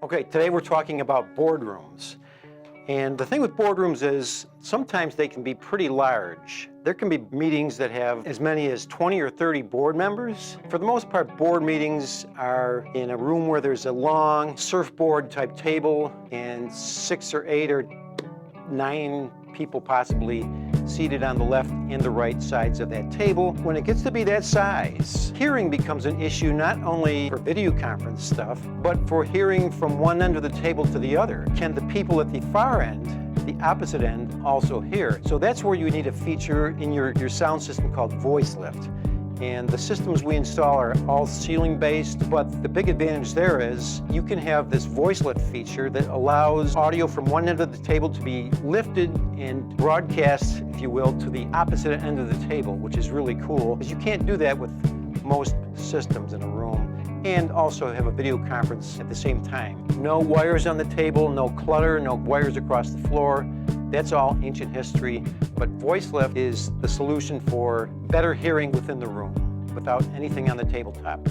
Okay, today we're talking about boardrooms. And the thing with boardrooms is sometimes they can be pretty large. There can be meetings that have as many as 20 or 30 board members. For the most part, board meetings are in a room where there's a long surfboard type table and 6 or 8 or 9 people possibly seated on the left and the right sides of that table. When it gets to be that size, hearing becomes an issue not only for video conference stuff, but for hearing from one end of the table to the other. Can the people at the far end, the opposite end, also hear? So that's where you need a feature in your sound system called voice lift. And the systems we install are all ceiling-based, but the big advantage there is you can have this voice lift feature that allows audio from one end of the table to be lifted and broadcast, if you will, to the opposite end of the table, which is really cool, because you can't do that with most systems in a room, and also have a video conference at the same time. No wires on the table, no clutter, no wires across the floor. That's all ancient history, but voice lift is the solution for better hearing within the room without anything on the tabletop.